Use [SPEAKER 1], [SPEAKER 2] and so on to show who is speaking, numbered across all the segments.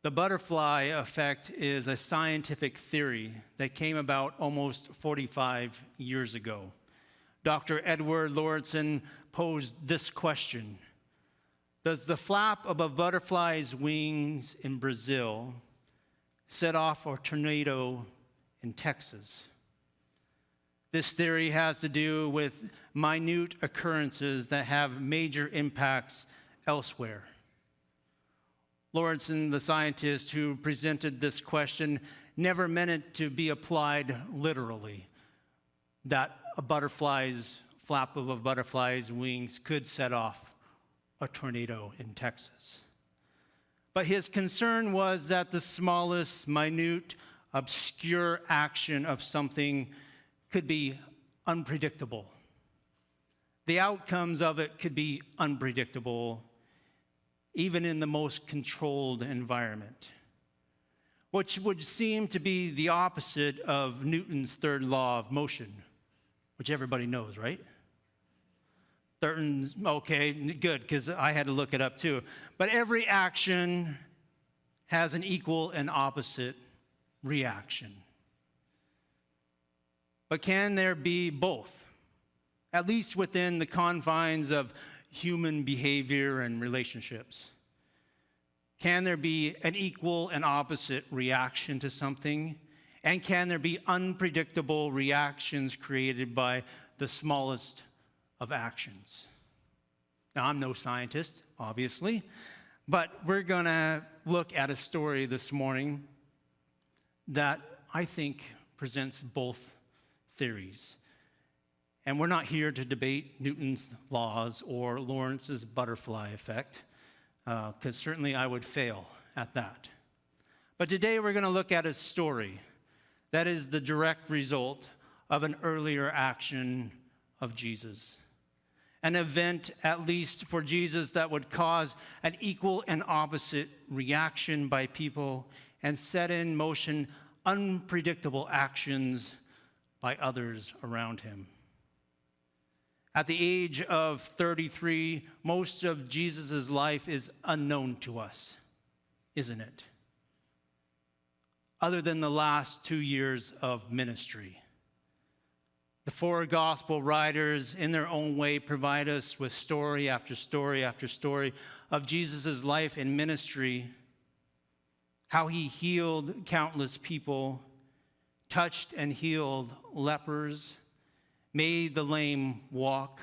[SPEAKER 1] The butterfly effect is a scientific theory that came about almost 45 years ago. Dr. Edward Lawrenson posed this question: does the flap of a butterfly's wings in Brazil set off a tornado in Texas? This theory has to do with minute occurrences that have major impacts elsewhere. Lawrenson, the scientist who presented this question, never meant it to be applied literally, that a flap of a butterfly's wings could set off a tornado in Texas. But his concern was that the smallest, minute, obscure action of something could be unpredictable. The outcomes of it could be unpredictable, even in the most controlled environment, which would seem to be the opposite of Newton's third law of motion, which everybody knows, right? Okay, good, because I had to look it up too. But every action has an equal and opposite reaction. But can there be both, at least within the confines of human behavior and relationships? Can there be an equal and opposite reaction to something? And can there be unpredictable reactions created by the smallest of actions? Now, I'm no scientist, obviously, but we're going to look at a story this morning that I think presents both theories. And we're not here to debate Newton's laws or Lawrence's butterfly effect, because certainly I would fail at that. But today we're going to look at a story that is the direct result of an earlier action of Jesus. An event, at least for Jesus, that would cause an equal and opposite reaction by people and set in motion unpredictable actions by others around him. At the age of 33, most of Jesus' life is unknown to us, isn't it? Other than the last 2 years of ministry. The four gospel writers, in their own way, provide us with story after story after story of Jesus' life and ministry, how he healed countless people, touched and healed lepers, made the lame walk,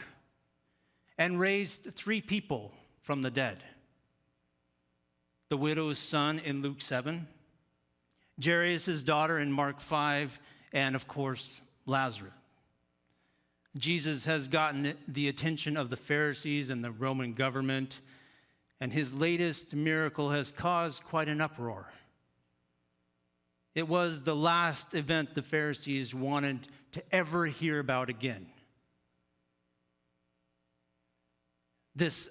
[SPEAKER 1] and raised 3 people from the dead. The widow's son in Luke 7, Jairus' daughter in Mark 5, and of course, Lazarus. Jesus has gotten the attention of the Pharisees and the Roman government, and his latest miracle has caused quite an uproar. It was the last event the Pharisees wanted to ever hear about again. This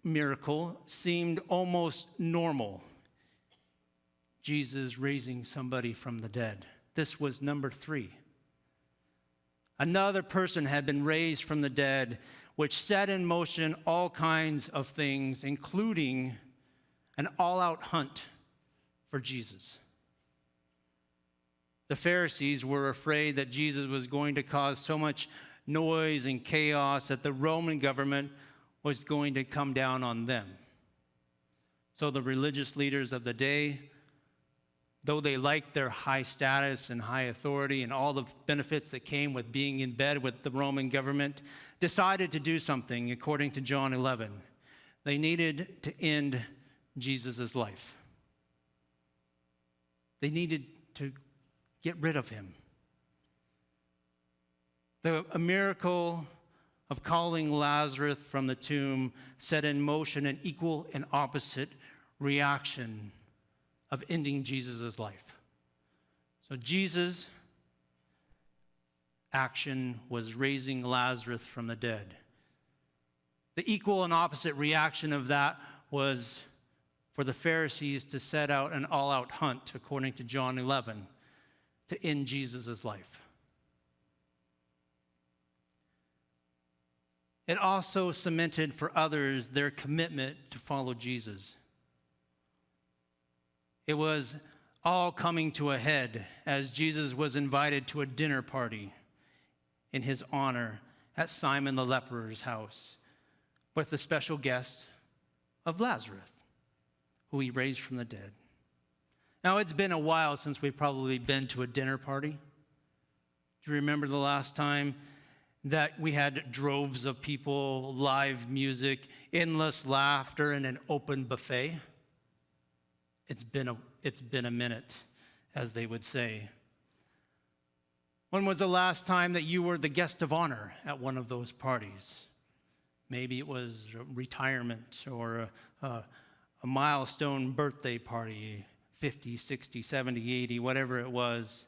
[SPEAKER 1] miracle seemed almost normal. Jesus raising somebody from the dead. This was number 3. Another person had been raised from the dead, which set in motion all kinds of things, including an all-out hunt for Jesus. The Pharisees were afraid that Jesus was going to cause so much noise and chaos that the Roman government was going to come down on them. So the religious leaders of the day, though they liked their high status and high authority and all the benefits that came with being in bed with the Roman government, decided to do something according to John 11. They needed to end Jesus' life. They needed to get rid of him. A miracle of calling Lazarus from the tomb set in motion an equal and opposite reaction of ending Jesus' life. So Jesus' action was raising Lazarus from the dead. The equal and opposite reaction of that was for the Pharisees to set out an all-out hunt, according to John 11, to end Jesus' life. It also cemented for others their commitment to follow Jesus. It was all coming to a head as Jesus was invited to a dinner party in his honor at Simon the leper's house with the special guest of Lazarus, who he raised from the dead. Now, it's been a while since we've probably been to a dinner party. Do you remember the last time that we had droves of people, live music, endless laughter, and an open buffet? It's been a minute, as they would say. When was the last time that you were the guest of honor at one of those parties? Maybe it was a retirement or a milestone birthday party, 50, 60, 70, 80, whatever it was.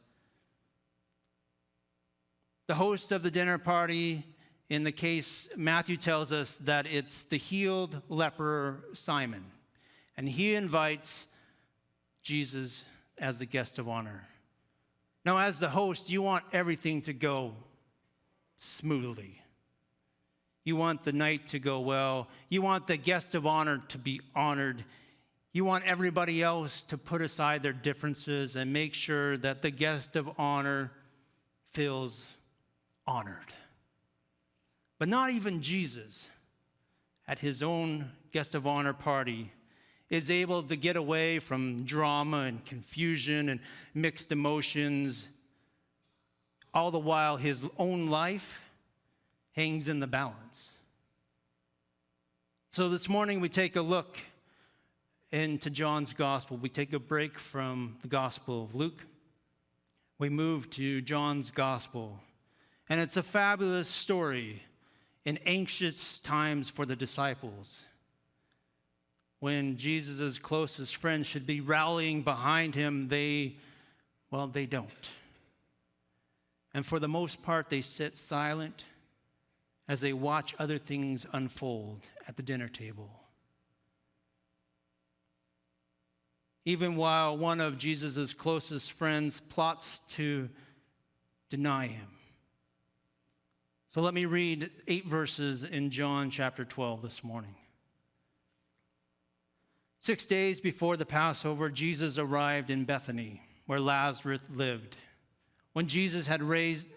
[SPEAKER 1] The host of the dinner party, in the case, Matthew tells us that it's the healed leper Simon, and he invites Jesus as the guest of honor. Now, as the host, you want everything to go smoothly. You want the night to go well. You want the guest of honor to be honored. You want everybody else to put aside their differences and make sure that the guest of honor feels honored. But not even Jesus, at his own guest of honor party, is able to get away from drama and confusion and mixed emotions, all the while his own life hangs in the balance. So this morning we take a look into John's gospel. We take a break from the gospel of Luke. We move to John's gospel. And it's a fabulous story in anxious times for the disciples, when Jesus' closest friends should be rallying behind him, they don't. And for the most part, they sit silent as they watch other things unfold at the dinner table. Even while one of Jesus' closest friends plots to deny him. So let me read 8 verses in John chapter 12 this morning. 6 days before the Passover, Jesus arrived in Bethany, where Lazarus lived, whom Jesus had raised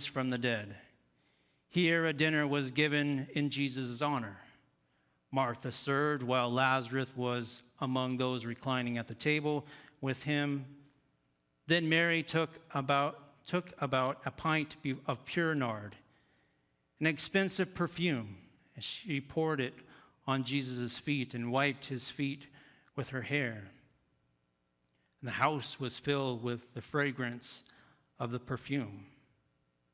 [SPEAKER 1] from the dead. Here a dinner was given in Jesus' honor. Martha served, while Lazarus was among those reclining at the table with him. Then Mary took about a pint of pure nard, an expensive perfume, and she poured it on Jesus' feet and wiped his feet with her hair. And the house was filled with the fragrance of the perfume.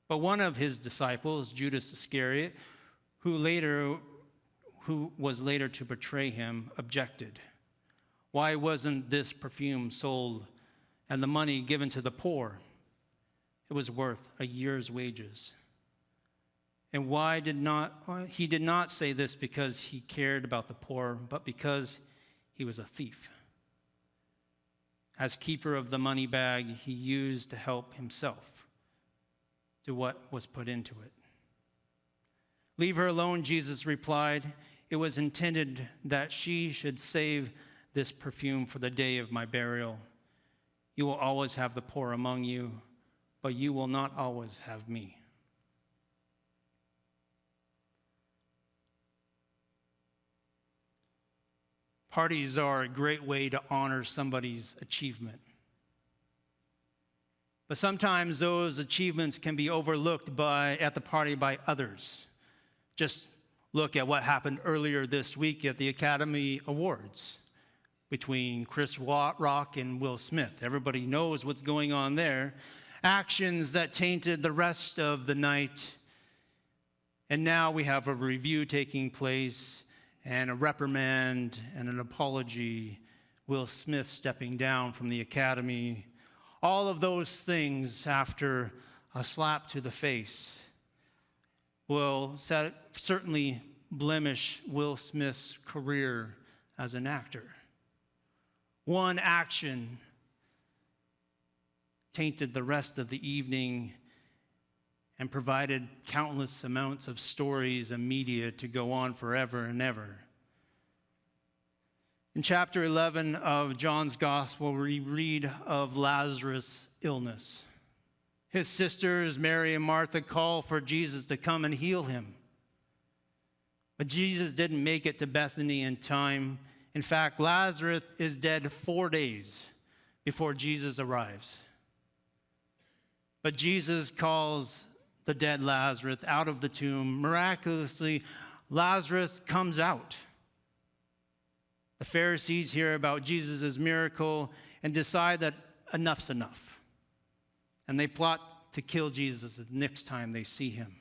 [SPEAKER 1] But one of his disciples, Judas Iscariot, who was later to betray him, objected. Why wasn't this perfume sold and the money given to the poor? It was worth a year's wages. And he did not say this because he cared about the poor, but because he was a thief. As keeper of the money bag, he used to help himself to what was put into it. Leave her alone, Jesus replied. It was intended that she should save this perfume for the day of my burial. You will always have the poor among you, but you will not always have me. Parties are a great way to honor somebody's achievement. But sometimes those achievements can be overlooked at the party by others. Just look at what happened earlier this week at the Academy Awards between Chris Rock and Will Smith. Everybody knows what's going on there. Actions that tainted the rest of the night. And now we have a review taking place and a reprimand and an apology, Will Smith stepping down from the Academy. All of those things after a slap to the face will certainly blemish Will Smith's career as an actor. One action tainted the rest of the evening and provided countless amounts of stories and media to go on forever and ever. In chapter 11 of John's Gospel, we read of Lazarus' illness. His sisters, Mary and Martha, call for Jesus to come and heal him. But Jesus didn't make it to Bethany in time. In fact, Lazarus is dead 4 days before Jesus arrives. But Jesus calls the dead Lazarus out of the tomb. Miraculously, Lazarus comes out. The Pharisees hear about Jesus' miracle and decide that enough's enough. And they plot to kill Jesus the next time they see him.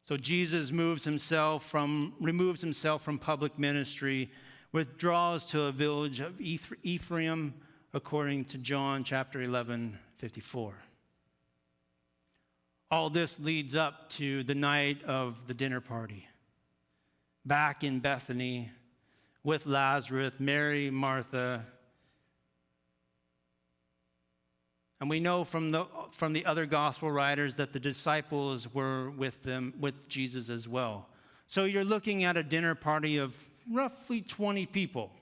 [SPEAKER 1] So Jesus removes himself from public ministry, withdraws to a village of Ephraim, according to John chapter 11:54. All this leads up to the night of the dinner party. Back in Bethany with Lazarus, Mary, Martha. And we know from the other gospel writers that the disciples were with Jesus as well. So you're looking at a dinner party of roughly 20 people.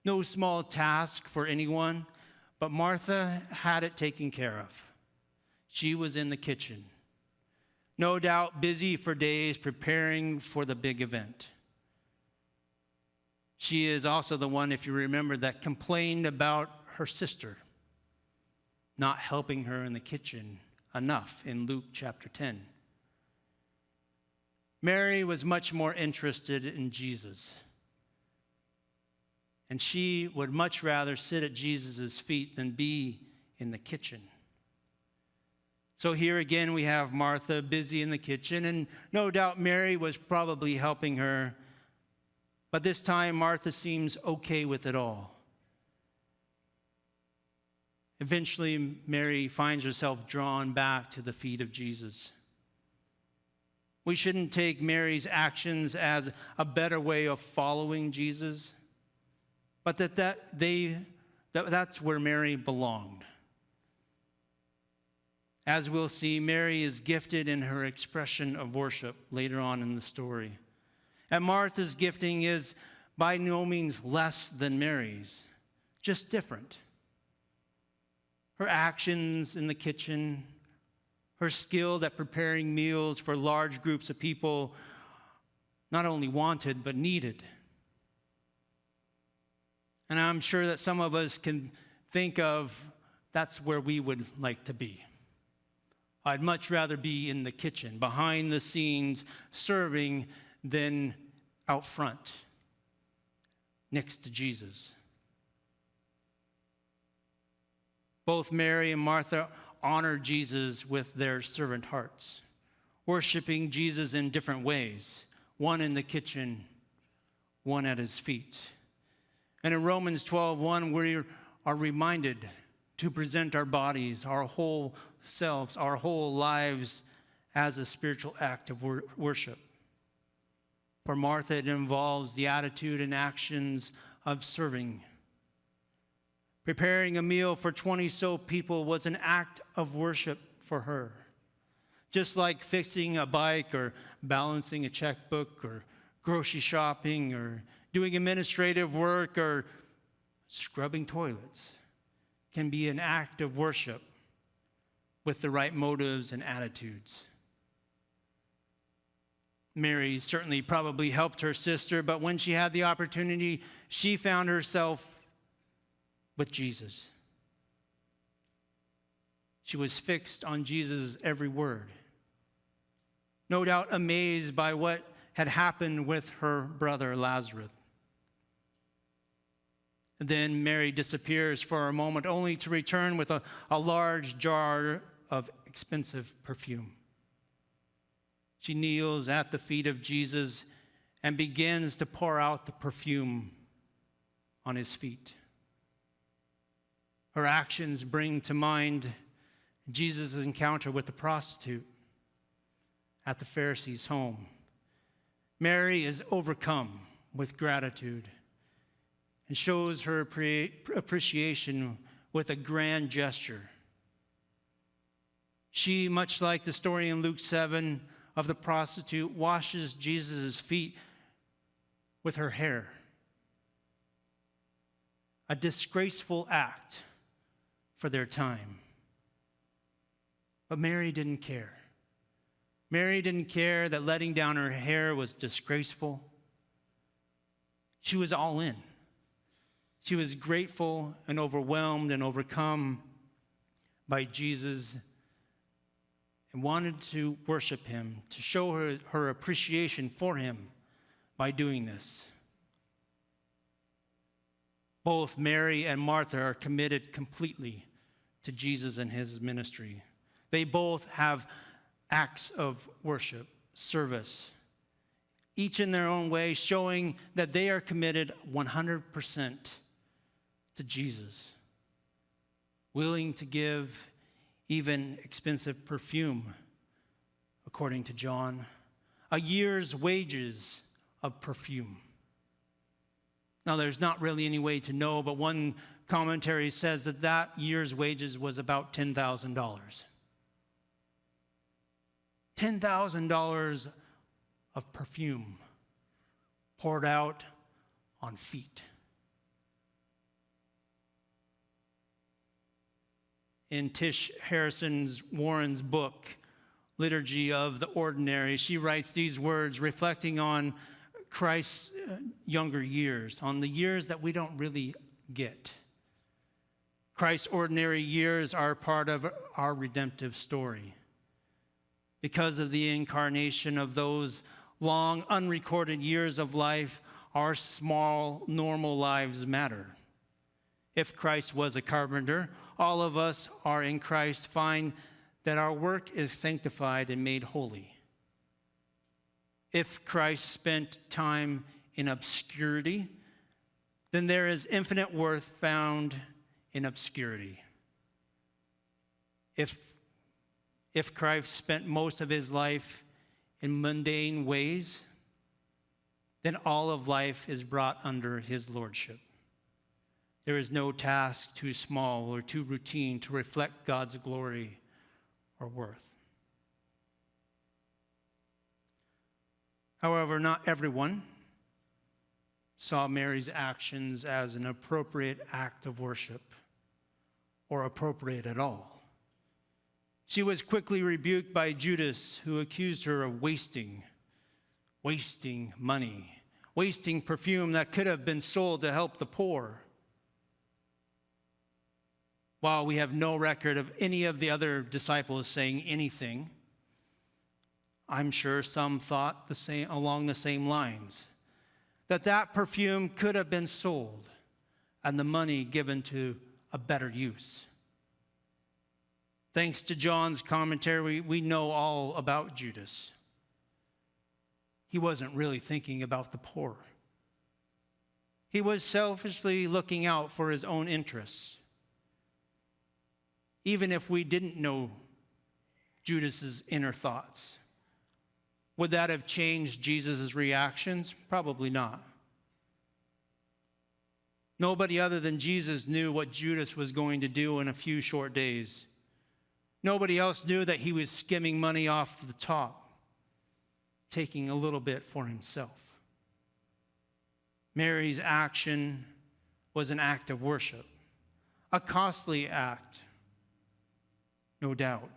[SPEAKER 1] No small task for anyone, but Martha had it taken care of. She was in the kitchen, no doubt busy for days preparing for the big event. She is also the one, if you remember, that complained about her sister not helping her in the kitchen enough in Luke chapter 10. Mary was much more interested in Jesus. And she would much rather sit at Jesus' feet than be in the kitchen. So here again we have Martha busy in the kitchen, and no doubt Mary was probably helping her. But this time Martha seems okay with it all. Eventually, Mary finds herself drawn back to the feet of Jesus. We shouldn't take Mary's actions as a better way of following Jesus, but that's where Mary belonged. As we'll see, Mary is gifted in her expression of worship later on in the story. And Martha's gifting is by no means less than Mary's, just different. Her actions in the kitchen, her skill at preparing meals for large groups of people, not only wanted, but needed. And I'm sure that some of us can think of that's where we would like to be. I'd much rather be in the kitchen, behind the scenes, serving than out front, next to Jesus. Both Mary and Martha honored Jesus with their servant hearts, worshiping Jesus in different ways, one in the kitchen, one at his feet. And in Romans 12:1, we are reminded to present our bodies, our whole selves, our whole lives as a spiritual act of worship. For Martha, it involves the attitude and actions of serving. Preparing a meal for 20 so people was an act of worship for her. Just like fixing a bike or balancing a checkbook or grocery shopping or doing administrative work or scrubbing toilets can be an act of worship with the right motives and attitudes. Mary certainly probably helped her sister, but when she had the opportunity, she found herself with Jesus. She was fixed on Jesus' every word, no doubt amazed by what had happened with her brother Lazarus. And then Mary disappears for a moment, only to return with a large jar of expensive perfume. She kneels at the feet of Jesus and begins to pour out the perfume on his feet. Her actions bring to mind Jesus' encounter with the prostitute at the Pharisee's home. Mary is overcome with gratitude and shows her appreciation with a grand gesture. She, much like the story in Luke 7 of the prostitute, washes Jesus' feet with her hair, a disgraceful act for their time. But Mary didn't care. Mary didn't care that letting down her hair was disgraceful. She was all in. She was grateful and overwhelmed and overcome by Jesus and wanted to worship him, to show her appreciation for him by doing this. Both Mary and Martha are committed completely to Jesus and his ministry. They both have acts of worship, service, each in their own way, showing that they are committed 100% to Jesus, willing to give even expensive perfume, according to John, a year's wages of perfume. Now, there's not really any way to know, but one commentary says that year's wages was about $10,000. $10,000 of perfume poured out on feet. In Tish Harrison's Warren's book, Liturgy of the Ordinary, she writes these words reflecting on Christ's younger years, on the years that we don't really get. Christ's ordinary years are part of our redemptive story. Because of the incarnation of those long, unrecorded years of life, our small, normal lives matter. If Christ was a carpenter, all of us are in Christ find that our work is sanctified and made holy. If Christ spent time in obscurity, then there is infinite worth found in obscurity. If Christ spent most of his life in mundane ways, then all of life is brought under his lordship. There is no task too small or too routine to reflect God's glory or worth. However, not everyone saw Mary's actions as an appropriate act of worship or appropriate at all. She was quickly rebuked by Judas, who accused her of wasting money, wasting perfume that could have been sold to help the poor. While we have no record of any of the other disciples saying anything, I'm sure some thought along the same lines, that perfume could have been sold and the money given to a better use. Thanks to John's commentary, we know all about Judas. He wasn't really thinking about the poor. He was selfishly looking out for his own interests. Even if we didn't know Judas's inner thoughts, would that have changed Jesus' reactions? Probably not. Nobody other than Jesus knew what Judas was going to do in a few short days. Nobody else knew that he was skimming money off the top, taking a little bit for himself. Mary's action was an act of worship, a costly act, no doubt.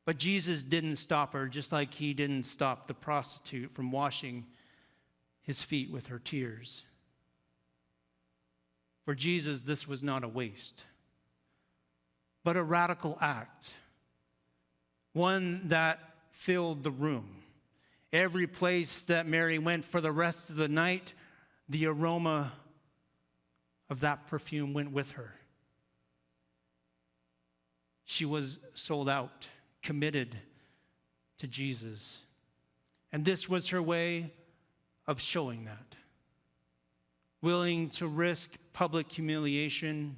[SPEAKER 1] But Jesus didn't stop her, just like he didn't stop the prostitute from washing his feet with her tears. For Jesus, this was not a waste, but a radical act, one that filled the room. Every place that Mary went for the rest of the night, the aroma of that perfume went with her. She was sold out, committed to Jesus. And this was her way of showing that. Willing to risk public humiliation,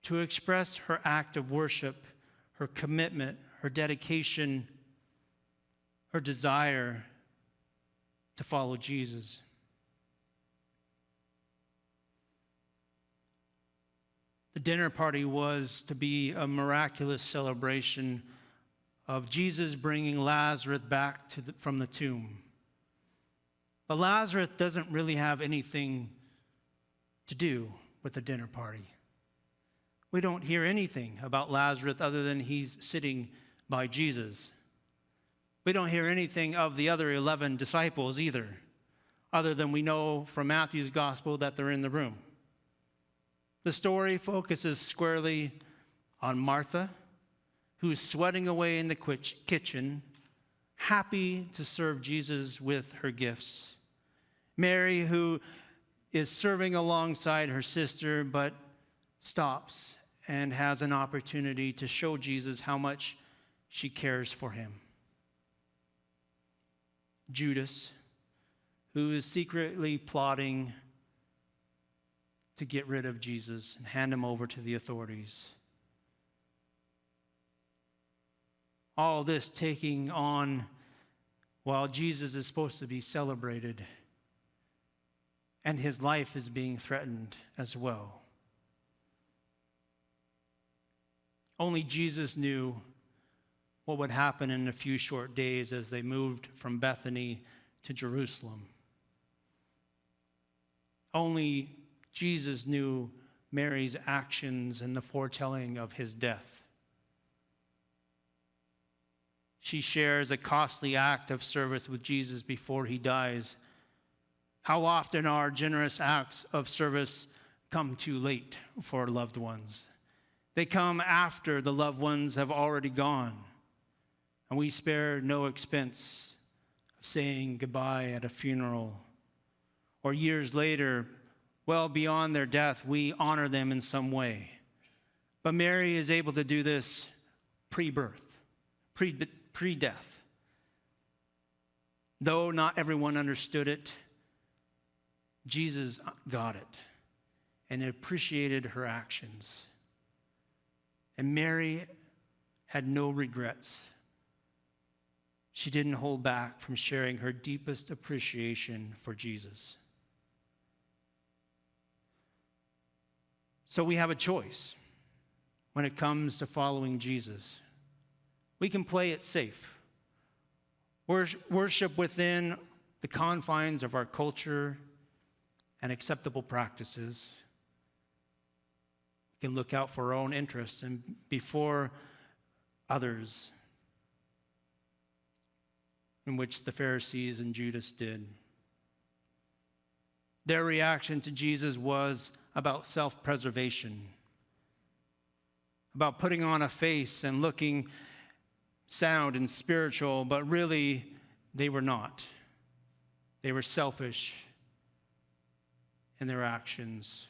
[SPEAKER 1] to express her act of worship, her commitment, her dedication, her desire to follow Jesus. The dinner party was to be a miraculous celebration of Jesus bringing Lazarus back from the tomb. But Lazarus doesn't really have anything to do with the dinner party. We don't hear anything about Lazarus other than he's sitting by Jesus. We don't hear anything of the other 11 disciples either, other than we know from Matthew's gospel that they're in the room. The story focuses squarely on Martha, who's sweating away in the kitchen, happy to serve Jesus with her gifts. Mary, who is serving alongside her sister, but stops and has an opportunity to show Jesus how much she cares for him. Judas, who is secretly plotting to get rid of Jesus and hand him over to the authorities. All this taking on while Jesus is supposed to be celebrated, and his life is being threatened as well. Only Jesus knew what would happen in a few short days as they moved from Bethany to Jerusalem. Only Jesus knew Mary's actions and the foretelling of his death. She shares a costly act of service with Jesus before he dies. How often our generous acts of service come too late for loved ones? They come after the loved ones have already gone, and we spare no expense of saying goodbye at a funeral. Or years later, well beyond their death, we honor them in some way. But Mary is able to do this pre-birth, pre-death. Though not everyone understood it, Jesus got it and appreciated her actions. And Mary had no regrets. She didn't hold back from sharing her deepest appreciation for Jesus. So we have a choice when it comes to following Jesus. We can play it safe. Worship within the confines of our culture and acceptable practices. We can look out for our own interests and before others, in which the Pharisees and Judas did. Their reaction to Jesus was about self-preservation, about putting on a face and looking sound and spiritual, but really they were not. They were selfish in their actions,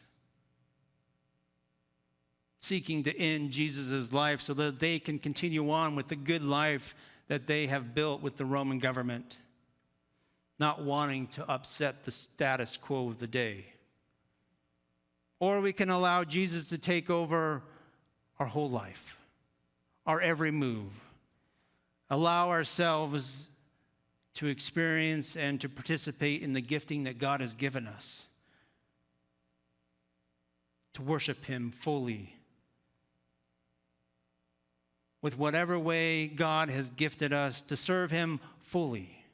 [SPEAKER 1] seeking to end Jesus' life so that they can continue on with the good life that they have built with the Roman government, not wanting to upset the status quo of the day. Or we can allow Jesus to take over our whole life, our every move, allow ourselves to experience and to participate in the gifting that God has given us, to worship him fully, with whatever way God has gifted us, to serve him fully,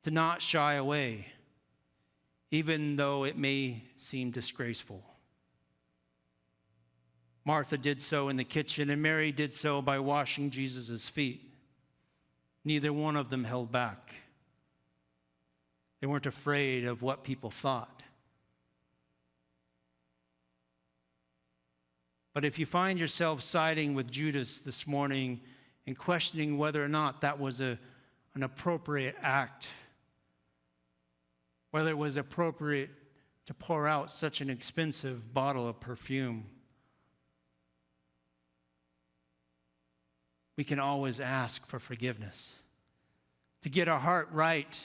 [SPEAKER 1] to not shy away, even though it may seem disgraceful. Martha did so in the kitchen, and Mary did so by washing Jesus' feet. Neither one of them held back. They weren't afraid of what people thought. But if you find yourself siding with Judas this morning and questioning whether or not that was an appropriate act, whether it was appropriate to pour out such an expensive bottle of perfume, we can always ask for forgiveness, to get our heart right,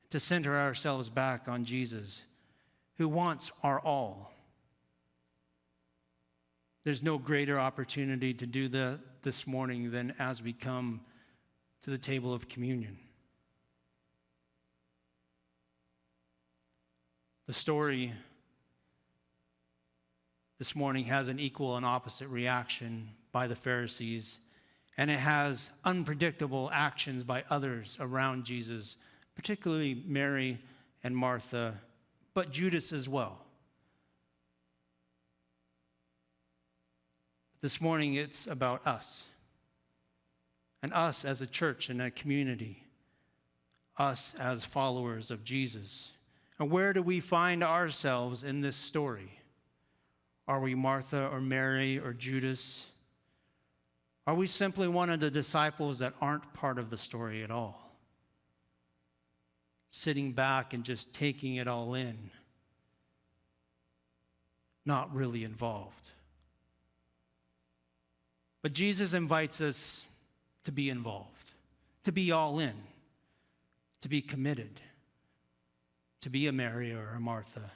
[SPEAKER 1] to center ourselves back on Jesus, who wants our all. There's no greater opportunity to do that this morning than as we come to the table of communion. The story this morning has an equal and opposite reaction by the Pharisees, and it has unpredictable actions by others around Jesus, particularly Mary and Martha, but Judas as well. This morning, it's about us, and us as a church and a community, us as followers of Jesus. And where do we find ourselves in this story? Are we Martha or Mary or Judas? Are we simply one of the disciples that aren't part of the story at all? Sitting back and just taking it all in, not really involved. But Jesus invites us to be involved, to be all in, to be committed, to be a Mary or a Martha.